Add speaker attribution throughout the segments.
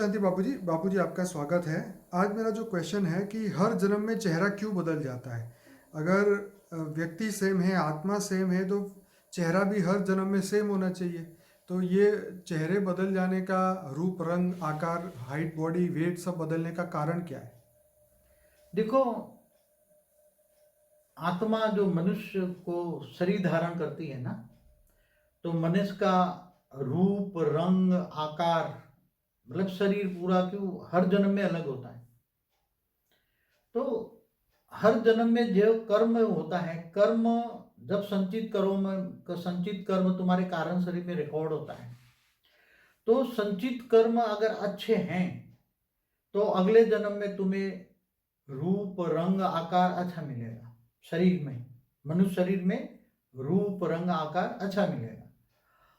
Speaker 1: शांति बापूजी। बापूजी आपका स्वागत है। आज मेरा जो क्वेश्चन है कि हर जन्म में चेहरा क्यों बदल जाता है? अगर व्यक्ति सेम है, आत्मा सेम है, तो चेहरा भी हर जन्म में सेम होना चाहिए। तो ये चेहरे बदल जाने का, रूप रंग आकार, हाइट, बॉडी वेट सब बदलने का कारण क्या है?
Speaker 2: देखो, आत्मा जो मनुष्य को शरीर धारण करती है ना, तो मनुष्य का रूप रंग आकार मतलब शरीर पूरा क्यों हर जन्म में अलग होता है। तो हर जन्म में जो कर्म होता है, कर्म जब संचित कर्म तुम्हारे कारण शरीर में रिकॉर्ड होता है, तो संचित कर्म अगर अच्छे हैं तो अगले जन्म में तुम्हें रूप रंग आकार अच्छा मिलेगा। शरीर में, मनुष्य शरीर में रूप रंग आकार अच्छा मिलेगा।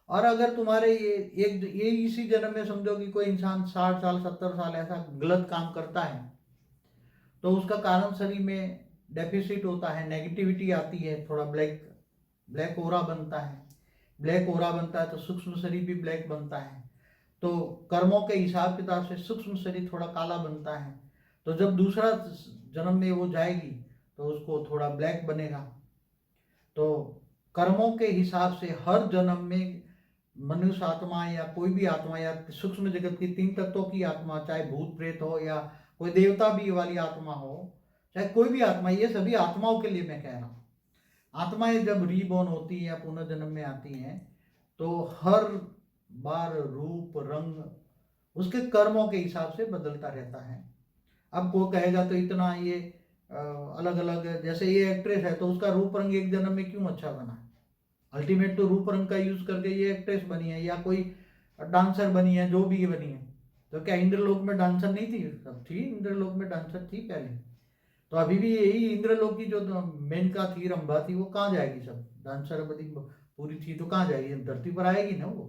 Speaker 2: और अगर तुम्हारे ये इसी जन्म में समझो कि कोई इंसान 60 साल 70 साल ऐसा गलत काम करता है, तो उसका कारण शरीर में डेफिसिट होता है, नेगेटिविटी आती है, थोड़ा ब्लैक ब्लैक ओरा बनता है। ब्लैक ओरा बनता है तो सूक्ष्म शरीर भी ब्लैक बनता है। तो कर्मों के हिसाब किताब से सूक्ष्म शरीर थोड़ा काला बनता है। तो जब दूसरा जन्म में वो जाएगी तो उसको थोड़ा ब्लैक बनेगा। तो कर्मों के हिसाब से हर जन्म में मनुष्य आत्मा या कोई भी आत्मा या सूक्ष्म जगत की 3 तत्वों की आत्मा, चाहे भूत प्रेत हो या कोई देवता भी वाली आत्मा हो, चाहे कोई भी आत्मा, ये सभी आत्माओं के लिए मैं कह रहा हूँ। आत्माएं जब रीबॉर्न होती हैं या पुनर्जन्म में आती हैं, तो हर बार रूप रंग उसके कर्मों के हिसाब से बदलता रहता है। अब को कहेगा तो इतना ये अलग अलग, जैसे ये एक्ट्रेस है तो उसका रूप रंग एक जन्म में क्यों अच्छा बना है? अल्टीमेट तो रूप रंग का यूज करके ये एक्ट्रेस बनी है या कोई डांसर बनी है, जो भी बनी है। तो क्या इंद्रलोक में डांसर नहीं थी? सब थी, इंद्रलोक में डांसर थी पहले। तो अभी भी यही इंद्रलोक की जो मेनका थी, रंभा थी, वो कहाँ जाएगी? सब डांसर बनी पूरी थी तो कहाँ जाएगी? धरती पर आएगी ना वो।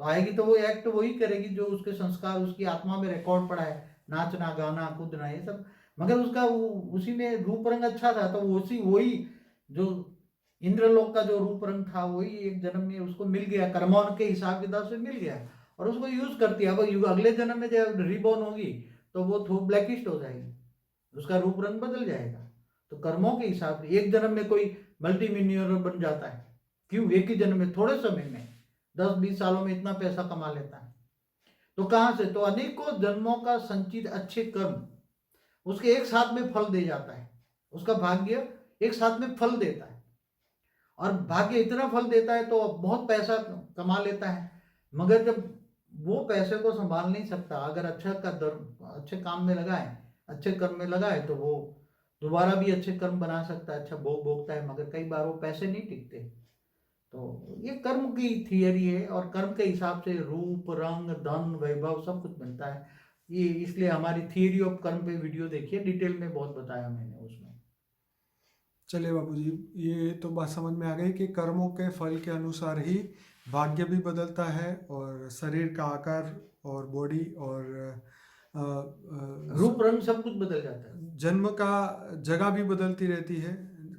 Speaker 2: तो आएगी तो वो एक्ट वही करेगी जो उसके संस्कार, उसकी आत्मा में रिकॉर्ड पड़ा है, नाचना गाना कूदना ये सब। मगर उसका उसी में रूप रंग अच्छा था, तो उसी वही जो इंद्रलोक का जो रूप रंग था वही एक जन्म में उसको मिल गया, कर्मों के हिसाब किताब से मिल गया और उसको यूज करती है। अब अगले जन्म में जब रिबॉर्न होगी तो वो थोड़ा ब्लैकिस्ट हो जाएगी, उसका रूप रंग बदल जाएगा। तो कर्मों के हिसाब से एक जन्म में कोई मल्टी मिलियनर बन जाता है, क्यों? एक ही जन्म में, थोड़े समय में, 10-20 सालों में इतना पैसा कमा लेता है। तो कहां से? तो अनेकों जन्मों का संचित अच्छे कर्म उसके एक साथ में फल दे जाता है। उसका भाग्य एक साथ में फल देता है, और भाग्य इतना फल देता है तो बहुत पैसा कमा लेता है। मगर जब वो पैसे को संभाल नहीं सकता, अगर अच्छे काम में लगाए, अच्छे कर्म में लगाए, तो वो दोबारा भी अच्छे कर्म बना सकता है, अच्छा भोग भोगता है। मगर कई बार वो पैसे नहीं टिकते। तो ये कर्म की थियरी है, और कर्म के हिसाब से रूप रंग धन वैभव सब कुछ मिलता है। ये इसलिए हमारी थियरी ऑफ कर्म पे वीडियो देखिए, डिटेल में बहुत बताया मैंने उसमें।
Speaker 1: चलिए बापूजी, ये तो बात समझ में आ गई कि कर्मों के फल के अनुसार ही भाग्य भी बदलता है, और शरीर का आकार और बॉडी और
Speaker 2: रूप रंग सब कुछ बदल जाता है।
Speaker 1: जन्म का जगह भी बदलती रहती है।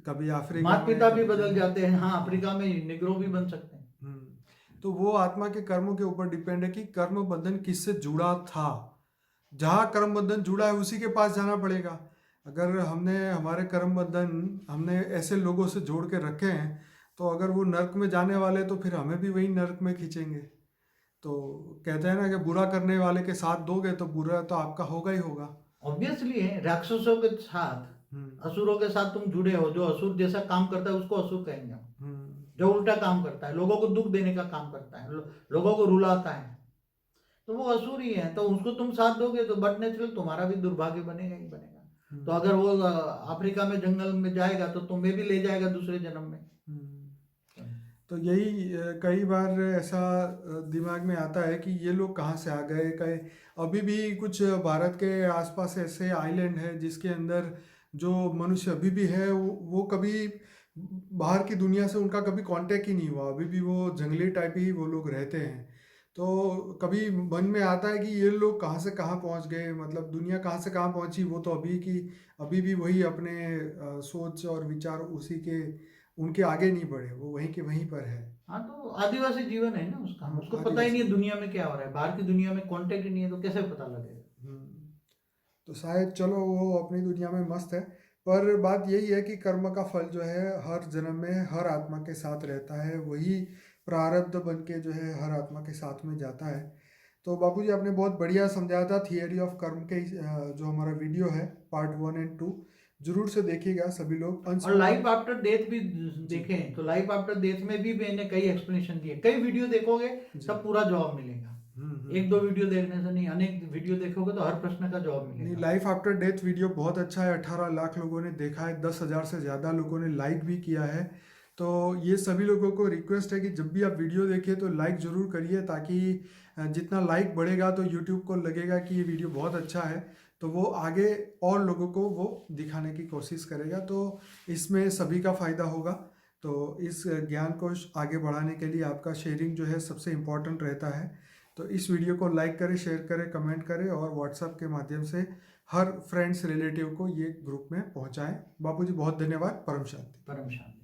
Speaker 1: कभी अफ्रीका
Speaker 2: माता
Speaker 1: में,
Speaker 2: पिता भी
Speaker 1: कभी
Speaker 2: बदल
Speaker 1: जंगल।
Speaker 2: जाते हैं, हाँ,
Speaker 1: हाँ।
Speaker 2: अफ्रीका में निग्रो भी बन सकते हैं।
Speaker 1: तो वो आत्मा के कर्मों के ऊपर डिपेंड है कि कर्म बंधन किससे जुड़ा था। जहाँ कर्म बंधन जुड़ा है उसी के पास जाना पड़ेगा। अगर हमने हमारे कर्म बंधन हमने ऐसे लोगों से जोड़ के रखे हैं, तो अगर वो नर्क में जाने वाले तो फिर हमें भी वही नर्क में खींचेंगे। तो कहते हैं ना कि बुरा करने वाले के साथ दोगे तो बुरा तो आपका होगा ही होगा।
Speaker 2: ऑब्वियसली है, राक्षसों के साथ,
Speaker 1: हम्म।
Speaker 2: असुरों के साथ तुम जुड़े हो। जो असुर जैसा काम करता है उसको असुर कहेंगे हम।
Speaker 1: हम्म।
Speaker 2: जो उल्टा काम करता है, लोगों को दुख देने का काम करता है, लोगों को रुलाता है, तो वो असुर ही है। तो उसको तुम साथ दोगे तो बट नेचुरल तुम्हारा भी दुर्भाग्य बनेगा ही बनेगा। तो
Speaker 1: हम्म।
Speaker 2: अगर वो अफ्रीका में जंगल में जाएगा तो तुम्हें भी ले जाएगा दूसरे जन्म में।
Speaker 1: हम्म। तो यही कई बार ऐसा दिमाग में आता है कि ये लोग कहाँ से आ गए। कई अभी भी कुछ भारत के आसपास ऐसे आइलैंड है जिसके अंदर जो मनुष्य अभी भी है, वो कभी बाहर की दुनिया से उनका कभी कांटेक्ट ही नहीं हुआ। अभी भी वो जंगली टाइप ही वो लोग रहते हैं। तो कभी मन में आता है कि ये लोग कहाँ से कहाँ पहुँच गए, मतलब दुनिया कहाँ से कहाँ पहुँची। वो तो अभी भी वही अपने सोच और विचार उसी के उनके आगे नहीं बढ़े, वो वहीं के वहीं पर है।
Speaker 2: हाँ, तो आदिवासी जीवन है ना उसका, उसको पता ही
Speaker 1: आदिवासी।
Speaker 2: नहीं है दुनिया में क्या हो रहा है, बाहर की दुनिया में कांटेक्ट ही नहीं है, तो कैसे पता लगेगा।
Speaker 1: हम्म, तो शायद चलो वो अपनी दुनिया में मस्त है, पर बात यही है कि कर्म का फल जो है हर जन्म में हर आत्मा के साथ रहता है, वही प्रारब्ध बन के जो है हर आत्मा के साथ में जाता है। तो बापूजी आपने बहुत बढ़िया समझाया था थियरी ऑफ कर्म के जो हमारा वीडियो है पार्ट 1 और 2, जरूर से देखिएगा सभी लोग। अंश
Speaker 2: और
Speaker 1: में
Speaker 2: लाइफ
Speaker 1: आप
Speaker 2: आफ्टर डेथ भी
Speaker 1: जी
Speaker 2: देखें तो लाइफ आफ्टर डेथ में भी मैंने कई एक्सप्लेनेशन दिए, कई वीडियो देखोगे
Speaker 1: जी
Speaker 2: तब पूरा जवाब मिलेगा। एक दो
Speaker 1: हम्म।
Speaker 2: वीडियो देखने से नहीं, अनेक वीडियो देखोगे तो हर प्रश्न का जवाब
Speaker 1: नहीं,
Speaker 2: मिलेगा।
Speaker 1: लाइफ आफ्टर डेथ वीडियो बहुत अच्छा है, 18 लाख लोगों ने देखा है, 10,000 से ज़्यादा लोगों ने लाइक भी किया है। तो ये सभी लोगों को रिक्वेस्ट है कि जब भी आप वीडियो देखिए तो लाइक ज़रूर करिए, ताकि जितना लाइक बढ़ेगा तो यूट्यूब को लगेगा कि ये वीडियो बहुत अच्छा है, तो वो आगे और लोगों को वो दिखाने की कोशिश करेगा, तो इसमें सभी का फ़ायदा होगा। तो इस ज्ञान को आगे बढ़ाने के लिए आपका शेयरिंग जो है सबसे इम्पोर्टेंट रहता है। तो इस वीडियो को लाइक करें, शेयर करें, कमेंट करें और व्हाट्सएप के माध्यम से हर फ्रेंड्स रिलेटिव को ये ग्रुप में पहुंचाएं। बापूजी बहुत धन्यवाद। परम शांति।
Speaker 2: परम शांति।